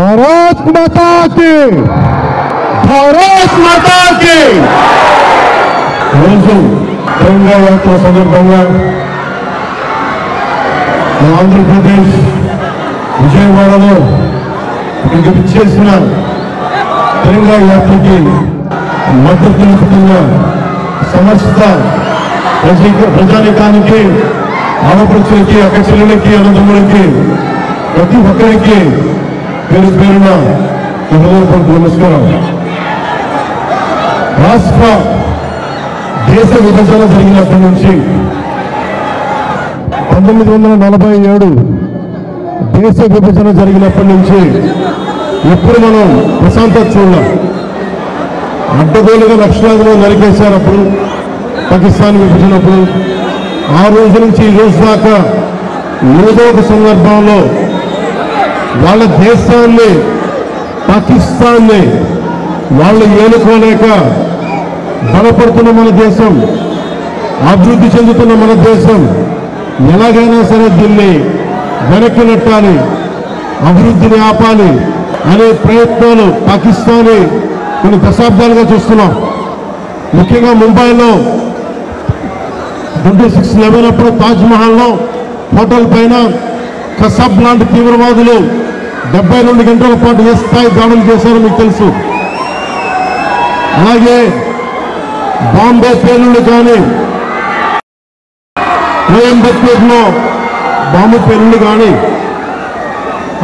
भारत माता की, भारत माता की। तिरंगा यात्रा संदर्भंగా ఆంధ్రప్రదేశ్ విజయవాడలో ఇక్కడికి విచ్చేసిన తిరంగా యాత్రకి మద్దతు తెలుపుతున్న సమస్త ప్రజానీకానికి, ఆడపడుచులకి, అక్కచెల్లెలకి, అన్నదమ్ములకి, ప్రతి ఒక్కరికి పేరు పేరున హృదయపూర్వక నమస్కారం. రాష్ట్ర దేశ విభజన జరిగినప్పటి నుంచి 1947 దేశ విభజన జరిగినప్పటి నుంచి ఎప్పుడు మనం ప్రశాంతత చూడాలి. అడ్డగోలుగా లక్షలాదిలో నరికేశారు అప్పుడు పాకిస్తాన్ విభజనప్పుడు. ఆ రోజు నుంచి ఈ రోజు దాకా ఏదో ఒక సందర్భంలో వాళ్ళ దేశాన్ని, పాకిస్తాన్ని వాళ్ళు ఏలుకోలేక బలపడుతున్న మన దేశం, అభివృద్ధి చెందుతున్న మన దేశం ఎలాగైనా సరే దీన్ని వెనక్కి నెట్టాలి, అభివృద్ధిని ఆపాలి అనే ప్రయత్నాలు పాకిస్తానీ కొన్ని దశాబ్దాలుగా చూస్తున్నాం. ముఖ్యంగా ముంబైలో 26/11 అప్పుడు తాజ్మహల్లో హోటల్ పైన కసబ్ లాంటి తీవ్రవాదులు 72 గంటల పాటు ఏ స్థాయి దాడులు చేశారో మీకు తెలుసు. అలాగే బాంబే పేలుళ్లు కానీ, కోయంబత్తూరులో బాంబు పేలుళ్లు కానీ,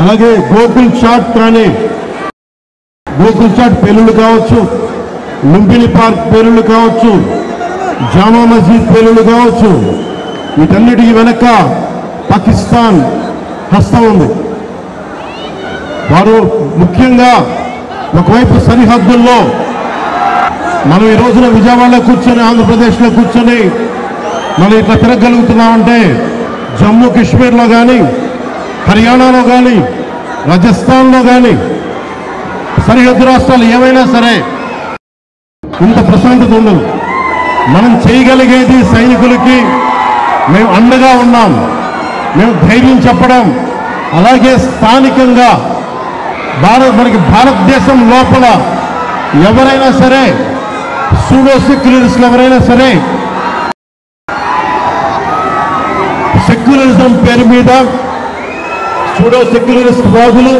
అలాగే గోకుల్ చాట్ కానీ, గోకుల్ చాట్ పేలుళ్లు కావచ్చు, లుంబిని పార్క్ పేలుళ్లు కావచ్చు, జామా మస్జిద్ పేలుళ్లు కావచ్చు, వీటన్నిటికీ వెనక పాకిస్తాన్ హస్తం ఉంది. వారు ముఖ్యంగా ఒకవైపు సరిహద్దుల్లో మనం ఈ రోజున విజయవాడలో కూర్చొని, ఆంధ్రప్రదేశ్లో కూర్చొని మనం ఇట్లా తిరగలుగుతున్నామంటే జమ్మూ కాశ్మీర్లో కానీ, హర్యానాలో కానీ, రాజస్థాన్లో కానీ, సరిహద్దు రాష్ట్రాలు ఏవైనా సరే ఇంత ప్రశాంతత ఉండదు. మనం చేయగలిగేది సైనికులకి మేము అండగా ఉన్నాం, మేము ధైర్యం చెప్పడం, అలాగే స్థానికంగా మనకి భారతదేశం లోపల ఎవరైనా సరే సూడో సెక్యులరిస్టులు ఎవరైనా సరే సెక్యులరిజం పేరు మీద సూడో సెక్యులరిస్ట్ వాదులు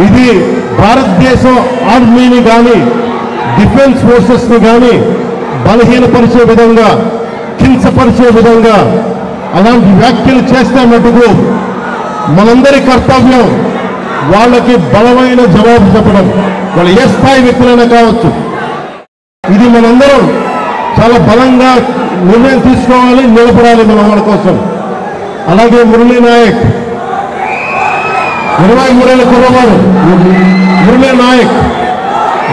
ఇది భారతదేశం ఆర్మీని కానీ, డిఫెన్స్ ఫోర్సెస్ని కానీ బలహీనపరిచే విధంగా, కించపరిచే విధంగా అలాంటి వ్యాఖ్యలు చేస్తే మటుకు మనందరి కర్తవ్యం వాళ్ళకి బలమైన జవాబు చెప్పడం. వాళ్ళు ఏ స్థాయి వ్యక్తులైనా కావచ్చు. ఇది మనందరం చాలా బలంగా నిర్ణయం తీసుకోవాలి, నిలబడాలి మన వాళ్ళ కోసం. అలాగే మురళీ నాయక్ 23 ఏళ్ల కుర్రవాడు మురళీ నాయక్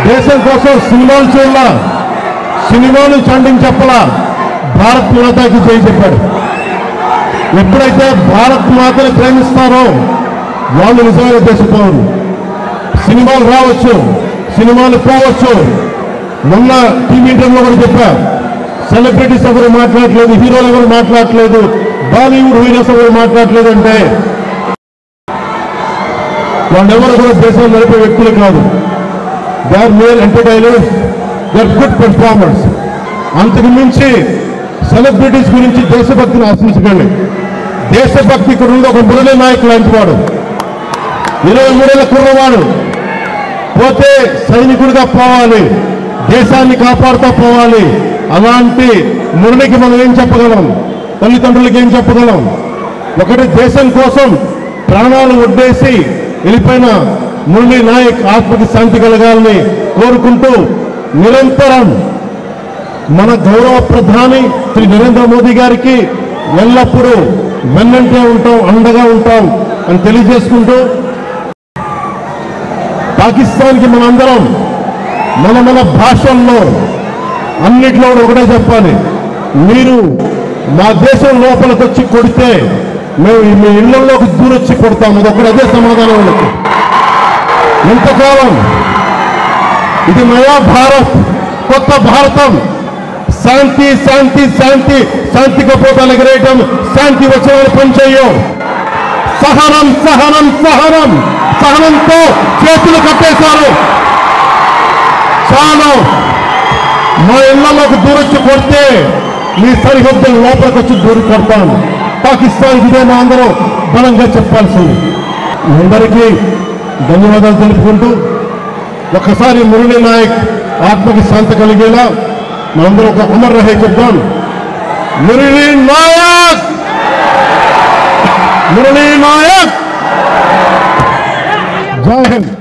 దేశం కోసం సినిమాలు చూడాల, సినిమాలు చండింగ్ చెప్పలా, భారత్ మాతాకి జై చెప్పాడు. ఎప్పుడైతే భారత్ మాతని ప్రేమిస్తారో వాళ్ళు నిజమైన దేశపౌరులు. సినిమాలు రావచ్చు, సినిమాలు పోవచ్చు. మొన్న టీవీ ఇంటర్వ్యూలో కూడా చెప్పా, సెలబ్రిటీస్ ఎవరు మాట్లాడలేదు, హీరోలు ఎవరు మాట్లాడలేదు, బాలీవుడ్ హీరోస్ ఎవరు మాట్లాడలేదు అంటే వాళ్ళెవరు కూడా దేశంలో నడిపే వ్యక్తులు కాదు. They are mere entertainers, they are good performers. అంతకు మించి సెలబ్రిటీస్ గురించి దేశభక్తిని ఆశించకండి. దేశభక్తి ఇక్కడ ఉంది. ఒక మురళీ నాయక్ లాంటి వాడు 23 ఏళ్ల కుర్రవాడు పోతే సైనికుడిగా పోవాలి, దేశాన్ని కాపాడుతూ పోవాలి. అలాంటి మురళికి మనం ఏం చెప్పగలం? తల్లిదండ్రులకి ఏం చెప్పగలం? ఒకటి దేశం కోసం ప్రాణాలు ఒడ్డేసి వెళ్ళిపోయిన మురళీ నాయక్ ఆత్మకి శాంతి కలగాలని కోరుకుంటూ నిరంతరం మన గౌరవ ప్రధాని శ్రీ నరేంద్ర మోదీ గారికి ఎల్లప్పుడూ వెన్నంటే ఉంటాం, అండగా ఉంటాం అని తెలియజేసుకుంటూ, పాకిస్తాన్కి మనందరం మన భాషల్లో అన్నిట్లో ఒకటే చెప్పాలి, మీరు మా దేశం లోపలికి వచ్చి కొడితే మేము మీ ఇళ్లలోకి దూరొచ్చి కొడతాం. అది అదే సమాధానం వాళ్ళకి. ఎంతకాలం ఇది నయా భారత్, కొత్త భారతం, శాంతి శాంతి శాంతి శాంతి కపోతాలు ఎగరేయటం, శాంతి వచ్చే పని చెయ్యం. సహనం సహనం సహనం సహనంతో చేతులు కట్టేశారు. చాలు, మా ఇళ్లలోకి దూరొచ్చి కొడితే మీ సరిహద్దుల లోపలికి వచ్చి దూరి కొడతాను. పాకిస్తాన్ ఇదే మా అందరూ బలంగా చెప్పాల్సింది. అందరికీ ధన్యవాదాలు తెలుపుకుంటూ ఒక్కసారి మురళీ నాయక్ ఆత్మకి శాంతి కలిగేలా మనందరూ ఒక అమర్ రహే చెప్తాం. మురళీ నాయక్, మురళీ నాయక్, జై హింద్.